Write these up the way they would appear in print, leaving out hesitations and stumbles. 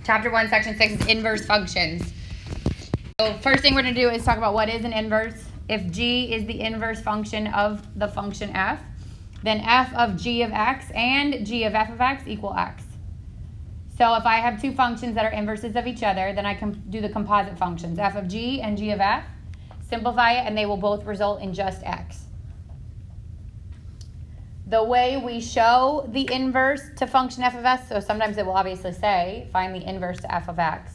Chapter 1, Section 6 is inverse functions. So first thing we're going to do is talk about what is an inverse. If g is the inverse function of the function f, then f of g of x and g of f of x equal x. So if I have two functions that are inverses of each other, then I can do the composite functions, f of g and g of f, simplify it, and they will both result in just x. The way we show the inverse to function f of s, so sometimes it will obviously say, find the inverse to f of x.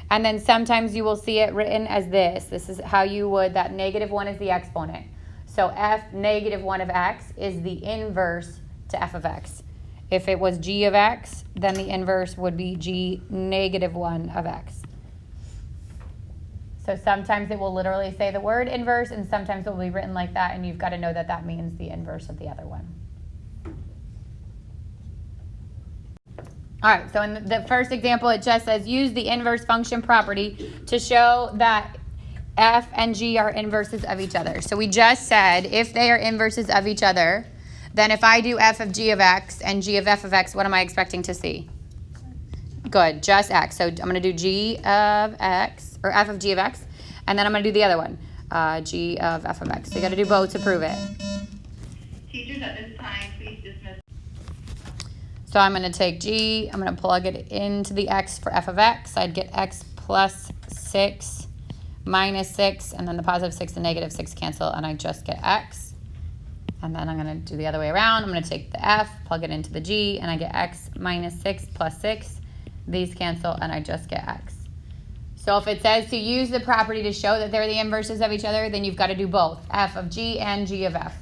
And then sometimes you will see it written as this. This is how you would, that -1 is the exponent. So f -1 of x is the inverse to f of x. If it was g of x, then the inverse would be g -1 of x. So sometimes it will literally say the word inverse, and sometimes it will be written like that, and you've got to know that that means the inverse of the other one. All right, so in the first example, it just says use the inverse function property to show that f and g are inverses of each other. So we just said if they are inverses of each other, then if I do f of g of x and g of f of x, what am I expecting to see? Good, just x. So I'm going to do g of x, or f of g of x, and then I'm going to do the other one, g of f of x. So you got to do both to prove it. Teachers, at this time, please dismiss. So I'm going to take g, I'm going to plug it into the x for f of x. I'd get x plus 6 minus 6, and then the positive 6 and negative 6 cancel, and I just get x. And then I'm going to do the other way around. I'm going to take the f, plug it into the g, and I get x minus 6 plus 6. These cancel, and I just get x. So if it says to use the property to show that they're the inverses of each other, then you've got to do both, f of g and g of f.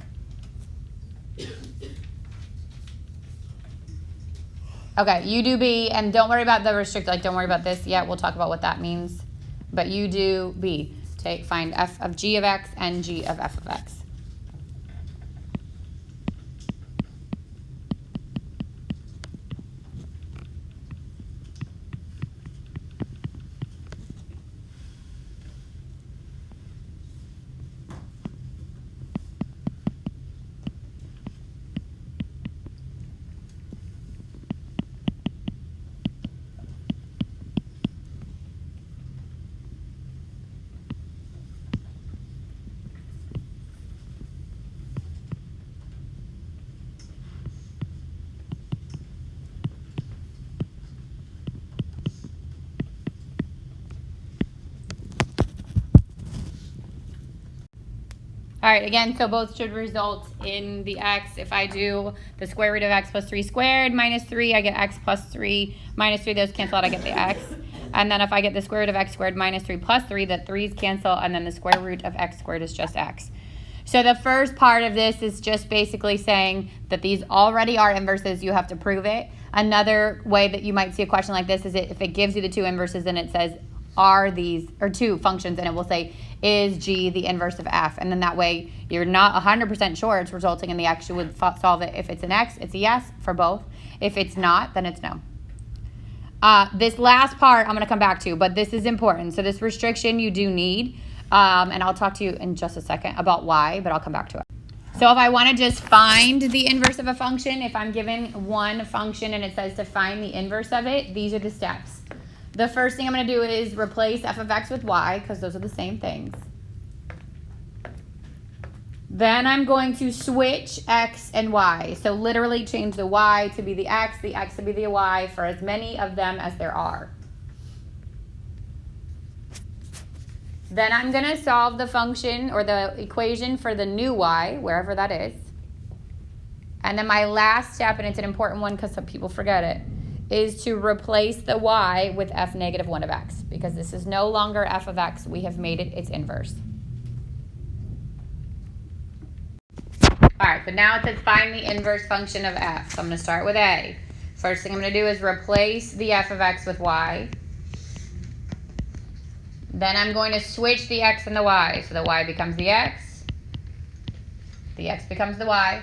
Okay, you do B, and don't worry about the restrict, like don't worry about this yet. We'll talk about what that means. But you do B. Find f of g of x and g of f of x. All right, again, so both should result in the x. If I do the square root of x plus 3 squared minus 3, I get x plus 3 minus 3. Those cancel out, I get the x. And then if I get the square root of x squared minus 3 plus 3, the 3's cancel, and then the square root of x squared is just x. So the first part of this is just basically saying that these already are inverses. You have to prove it. Another way that you might see a question like this is if it gives you the two inverses, then it says, are these, or two functions, and it will say, is g the inverse of f? And then that way you're not 100% sure it's resulting in the x. You would solve it. If it's an x, it's a yes for both. If it's not, then it's no. This last part I'm going to come back to, but this is important. So this restriction you do need, and I'll talk to you in just a second about why, but I'll come back to it. So if I want to just find the inverse of a function, if I'm given one function and it says to find the inverse of it, these are the steps. The first thing I'm going to do is replace f of x with y, because those are the same things. Then I'm going to switch x and y. So literally change the y to be the x to be the y for as many of them as there are. Then I'm going to solve the function or the equation for the new y, wherever that is. And then my last step, and it's an important one because some people forget it, is to replace the y with f -1 of x, because this is no longer f of x. We have made it its inverse. All right, so now it says find the inverse function of f. So I'm going to start with a. First thing I'm going to do is replace the f of x with y. Then I'm going to switch the x and the y. So the y becomes the x becomes the y.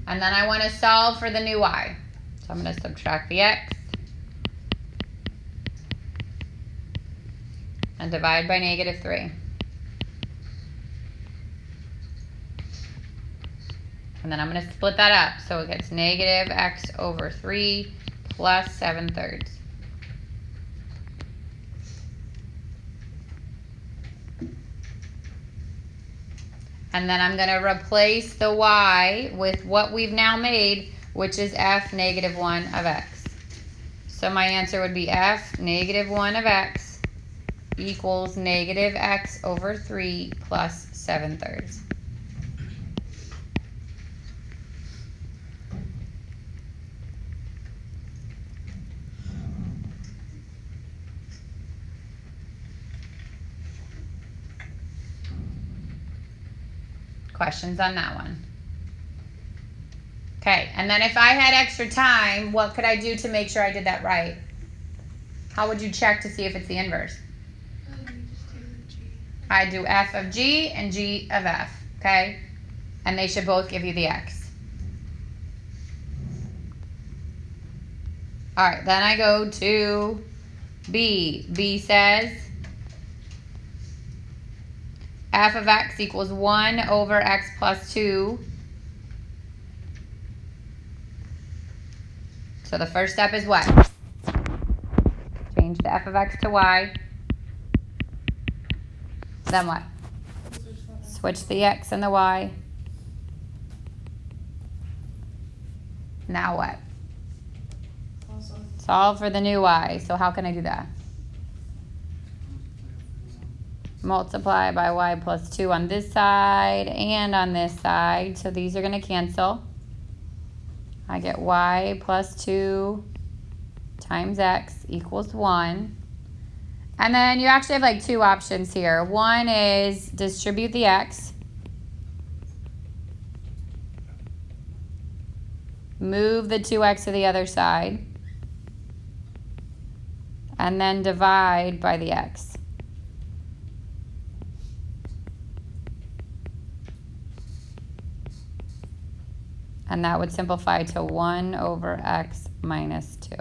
And then I want to solve for the new y. So I'm going to subtract the x and divide by -3. And then I'm going to split that up. So it gets -x over 3 plus 7/3. And then I'm going to replace the y with what we've now made, which is f negative 1 of x. So my answer would be f negative 1 of x equals negative x over 3 plus 7/3. Questions on that one? Okay, and then if I had extra time, what could I do to make sure I did that right? How would you check to see if it's the inverse? I do f of g and g of f, okay? And they should both give you the x. All right, then I go to b. B says f of x equals 1 over x plus 2. So the first step is what? Change the f of x to y. Then what? Switch the x and the y. Now what? Solve for the new y. So how can I do that? Multiply by y plus 2 on this side and on this side. So these are going to cancel. I get y plus 2 times x equals 1. And then you actually have like two options here. One is distribute the x. Move the 2x to the other side. And then divide by the x. And that would simplify to 1 over x minus 2.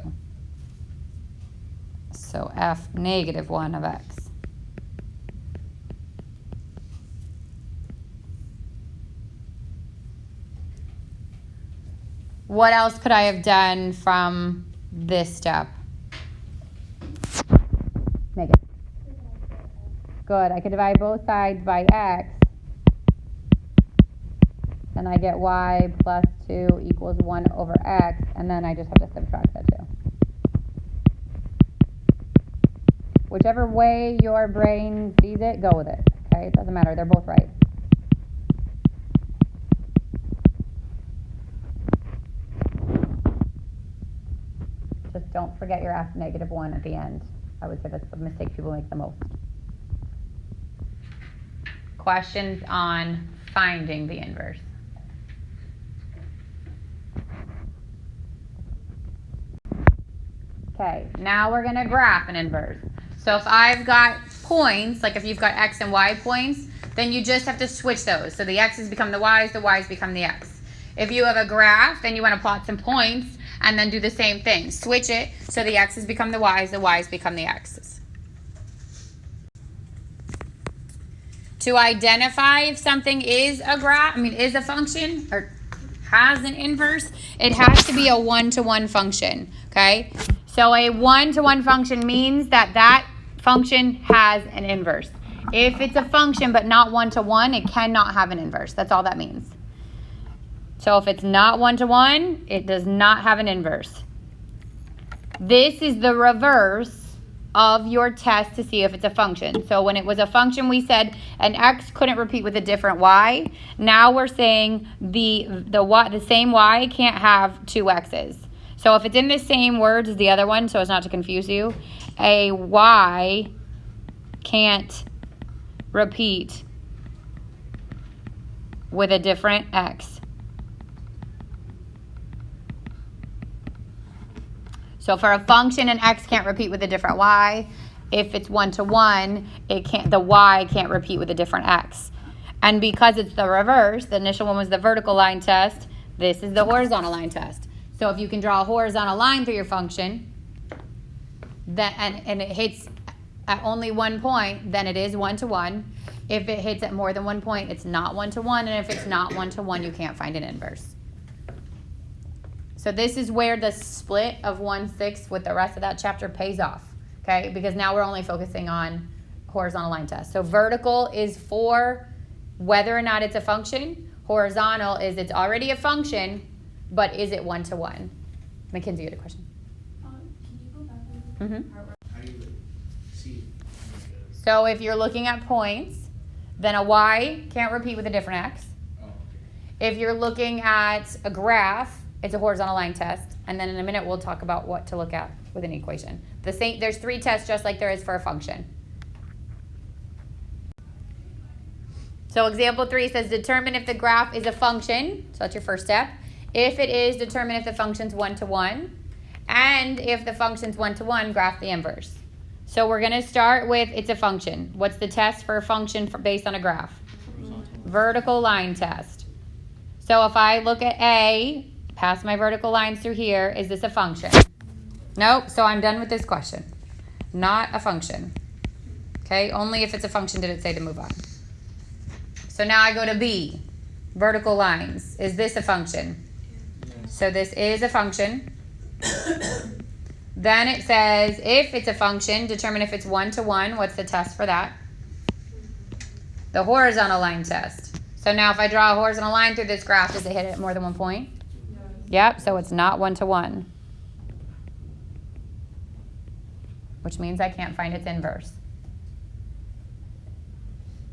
So f negative 1 of x. What else could I have done from this step? Make it. Good. I could divide both sides by x. And I get y plus 2 equals 1 over x. And then I just have to subtract that 2. Whichever way your brain sees it, go with it. Okay? It doesn't matter. They're both right. Just don't forget your f negative 1 at the end. I would say that's the mistake people make the most. Questions on finding the inverse? Okay, now we're going to graph an inverse. So if I've got points, like if you've got x and y points, then you just have to switch those. So the x's become the y's become the x. If you have a graph, then you want to plot some points and then do the same thing. Switch it so the x's become the y's become the x's. To identify if something is a graph, is a function or has an inverse, it has to be a one-to-one function, okay? So a one-to-one function means that that function has an inverse. If it's a function but not one-to-one, it cannot have an inverse. That's all that means. So if it's not one-to-one, it does not have an inverse. This is the reverse of your test to see if it's a function. So when it was a function, we said an x couldn't repeat with a different y. Now we're saying the same y can't have two x's. So if it's in the same words as the other one, so as not to confuse you, a y can't repeat with a different x. So for a function, an x can't repeat with a different y. If it's one-to-one, the y can't repeat with a different x. And because it's the reverse, the initial one was the vertical line test, this is the horizontal line test. So if you can draw a horizontal line through your function, and it hits at only 1 point, then it is one-to-one. If it hits at more than 1 point, it's not one-to-one. And if it's not one-to-one, you can't find an inverse. So this is where the split of 1/6 with the rest of that chapter pays off, okay? Because now we're only focusing on horizontal line test. So vertical is for whether or not it's a function. Horizontal is it's already a function, but is it one-to-one? Mackenzie, you had a question. Can you go back a little bit? How do you see? So if you're looking at points, then a y can't repeat with a different x. Oh, okay. If you're looking at a graph, it's a horizontal line test. And then in a minute, we'll talk about what to look at with an equation. There's 3 tests just like there is for a function. So example 3 says determine if the graph is a function. So that's your first step. If it is, determine if the function's one-to-one. And if the function's one-to-one, graph the inverse. So we're going to start with it's a function. What's the test for a function based on a graph? Vertical line test. So if I look at A, pass my vertical lines through here, is this a function? Nope, so I'm done with this question. Not a function. Okay, only if it's a function did it say to move on. So now I go to B, vertical lines. Is this a function? So this is a function. Then it says if it's a function, determine if it's one-to-one. What's the test for that? The horizontal line test. So now if I draw a horizontal line through this graph, does it hit it at more than one point? Yep, so it's not one-to-one. Which means I can't find its inverse.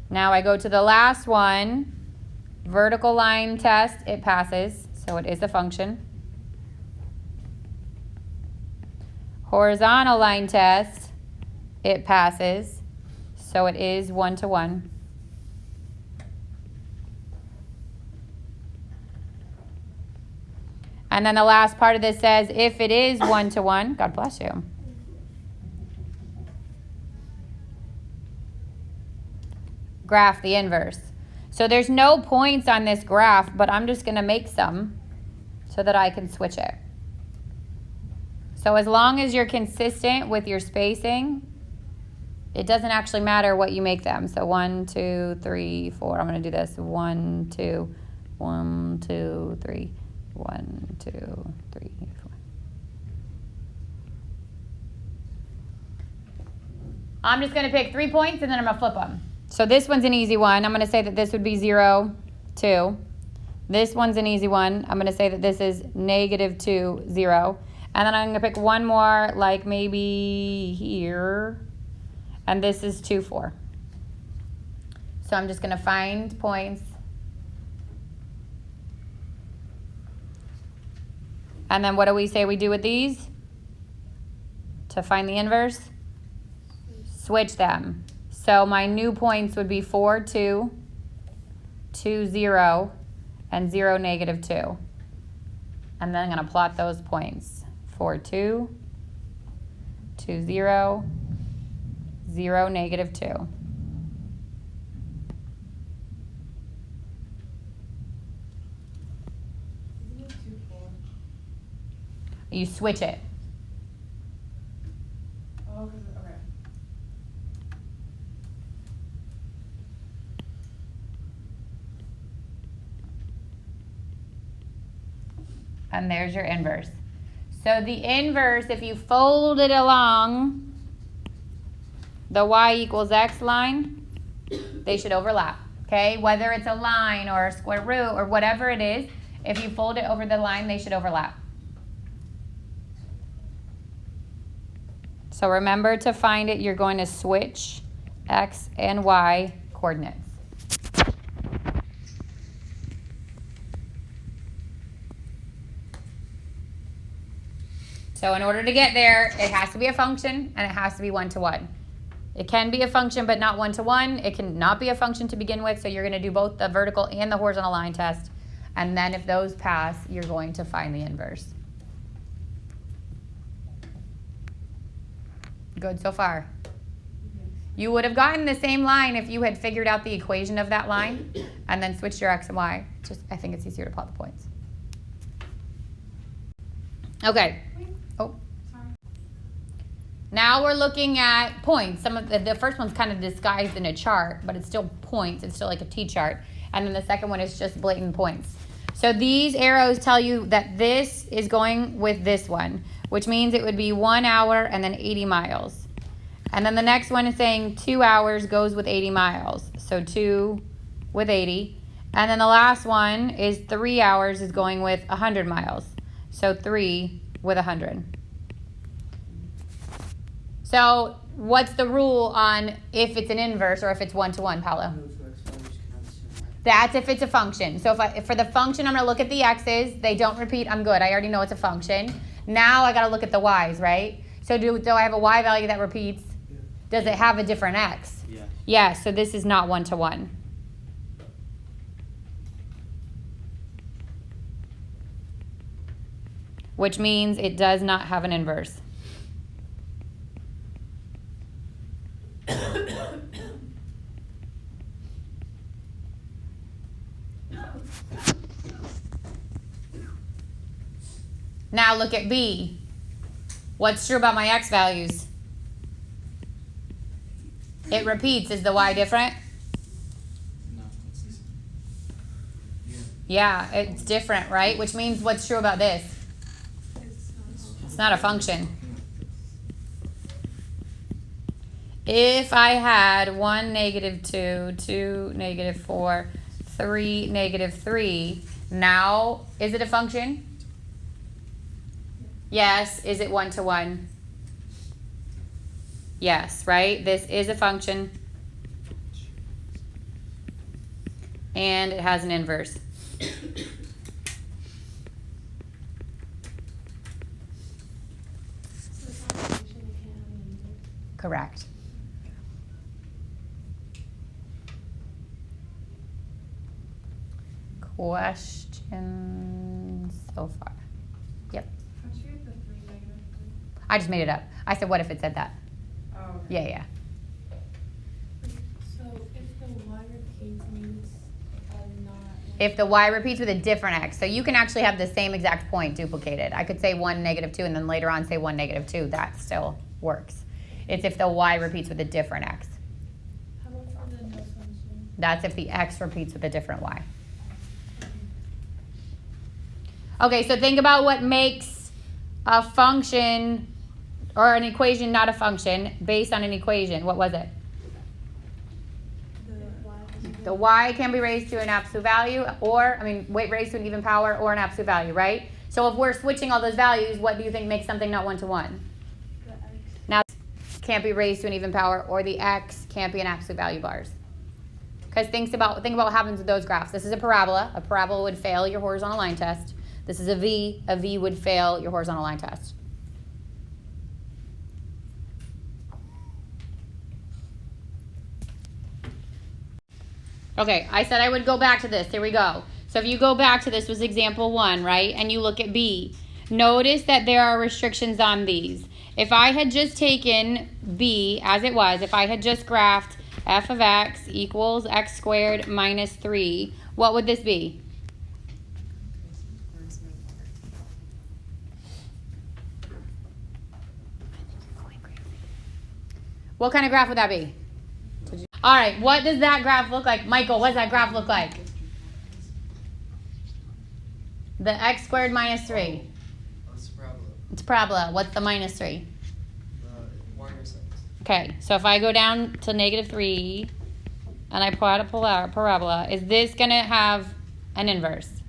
Now I go to the last one, vertical line test, it passes, so it is a function. Horizontal line test, it passes, so it is one-to-one. And then the last part of this says if it is one-to-one, God bless you. Graph the inverse. So there's no points on this graph, but I'm just going to make some so that I can switch it. So as long as you're consistent with your spacing, it doesn't actually matter what you make them. So 1, 2, 3, 4. I'm going to do this. 1, 2, 1, 2, 3. 1, 2, 3, 4. I'm just going to pick 3 points and then I'm going to flip them. So this one's an easy one. I'm going to say that this would be 0, 2. This one's an easy one. I'm going to say that this is -2, 0. And then I'm going to pick one more, like maybe here. And this is 2, 4. So I'm just going to find points. And then what do we say we do with these? To find the inverse? Switch them. So my new points would be 4, 2, 2, 0, and 0, -2. And then I'm going to plot those points. 4, 2, 2, 0, 0, -2. You switch it. Oh, okay. And there's your inverse. So the inverse, if you fold it along the y equals x line, they should overlap, okay? Whether it's a line or a square root or whatever it is, if you fold it over the line, they should overlap. So remember to find it, you're going to switch x and y coordinates. So in order to get there, it has to be a function and it has to be one-to-one. It can be a function but not one-to-one. It can not be a function to begin with, so you're going to do both the vertical and the horizontal line test. And then if those pass, you're going to find the inverse. Good so far? You would have gotten the same line if you had figured out the equation of that line and then switched your x and y. Just, I think it's easier to plot the points. Okay. Oh. Sorry. Now we're looking at points. Some of the first one's kind of disguised in a chart, but it's still points. It's still like a T-chart. And then the second one is just blatant points. So these arrows tell you that this is going with this one, which means it would be 1 hour and then 80 miles. And then the next one is saying 2 hours goes with 80 miles. So 2, with 80. And then the last one is 3 hours is going with 100 miles. So 3 with 100. So what's the rule on if it's an inverse or if it's one-to-one, Paolo? No two x values can have the same y. That's if it's a function. So if for the function, I'm going to look at the x's. They don't repeat. I'm good. I already know it's a function. Now I got to look at the y's, right? So do I have a y value that repeats? Yeah. Does it have a different x? Yeah. Yeah, so this is not one-to-one. Which means it does not have an inverse. Now look at B. What's true about my x values? It repeats. Is the y different? No, it's the same. Yeah, it's different, right? Which means what's true about this? It's not a function. If I had 1, -2, 2, -4, 3, -3, now is it a function? Yes. Is it one-to-one? Yes, right? This is a function. And it has an inverse. Correct. Questions so far? Yep. How'd you get the 3 -3? I just made it up. I said, what if it said that? Oh, okay. Yeah. So if the y repeats means not. If the y repeats with a different x, so you can actually have the same exact point duplicated. I could say 1, -2, and then later on say 1, -2. That still works. It's if the y repeats with a different x. How about for the no function? That's if the x repeats with a different y. Okay, so think about what makes a function or an equation not a function based on an equation. What was it? The y can be raised to an absolute value raised to an even power or an absolute value, right? So if we're switching all those values, what do you think makes something not one-to-one? The x. Now, can't be raised to an even power, or the x can't be an absolute value bars. Because think about what happens with those graphs. This is a parabola. A parabola would fail your horizontal line test. This is a V. A V would fail your horizontal line test. Okay, I said I would go back to this. Here we go. So if you go back to this was example 1, right? And you look at B. Notice that there are restrictions on these. If I had just taken B as it was, if I had just graphed f of x equals x squared minus 3, what would this be? What kind of graph would that be? All right, what does that graph look like? Michael, what does that graph look like? The x squared minus 3. It's a parabola. It's a parabola. What's the minus 3? Y intercepts. Okay, so if I go down to -3 and I plot a parabola, is this going to have an inverse?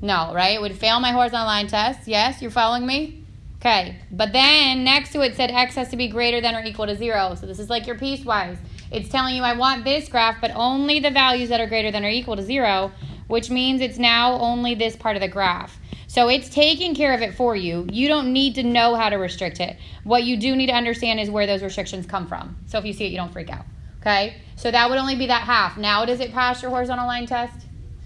No, right? It would fail my horizontal line test. Yes, you're following me? Okay, but then next to it said x has to be greater than or equal to 0. So this is like your piecewise. It's telling you I want this graph, but only the values that are greater than or equal to 0, which means it's now only this part of the graph. So it's taking care of it for you. You don't need to know how to restrict it. What you do need to understand is where those restrictions come from. So if you see it, you don't freak out. Okay? So that would only be that half. Now does it pass your horizontal line test?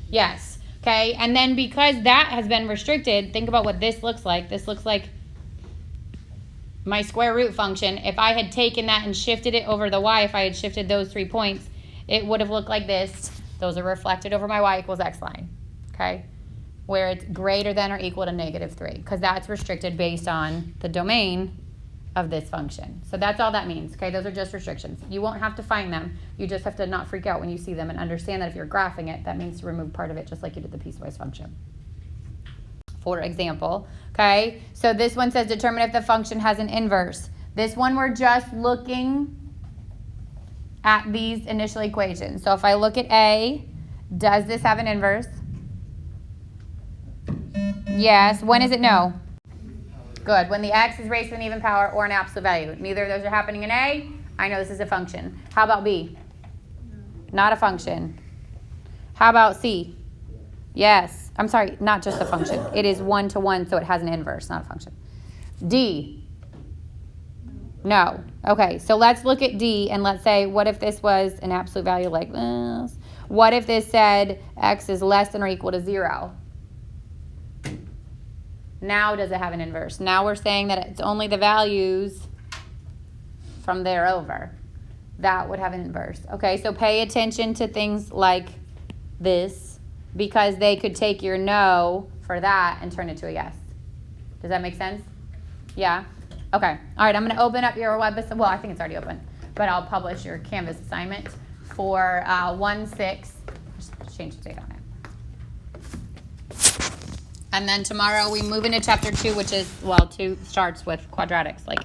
Yes. Okay? And then because that has been restricted, think about what this looks like. This looks like my square root function. If I had taken that and shifted it over the y, if I had shifted those 3 points, it would have looked like this. Those are reflected over my y equals x line. Okay? Where it's greater than or equal to -3, because that's restricted based on the domain of this function. So that's all that means. Okay? Those are just restrictions. You won't have to find them. You just have to not freak out when you see them and understand that if you're graphing it, that means to remove part of it just like you did the piecewise function. For example, okay? So this one says determine if the function has an inverse. This one we're just looking at these initial equations. So if I look at A, does this have an inverse? Yes. When is it no? Good. When the x is raised to an even power or an absolute value. Neither of those are happening in A. I know this is a function. How about B? Not a function. How about C? Yes. I'm sorry, not just a function. It is 1-to-1, so it has an inverse, not a function. D? No. Okay, so let's look at D and let's say, what if this was an absolute value like this? What if this said x is less than or equal to 0? Now does it have an inverse? Now we're saying that it's only the values from there over. That would have an inverse. Okay, so pay attention to things like this because they could take your no for that and turn it to a yes. Does that make sense? Yeah? Okay. All right, I'm going to open up your web assignment. Well, I think it's already open, but I'll publish your Canvas assignment for 1-6. Just change the date on it. And then tomorrow we move into chapter 2, which is, well, 2 starts with quadratics, like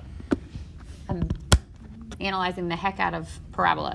analyzing the heck out of parabolas.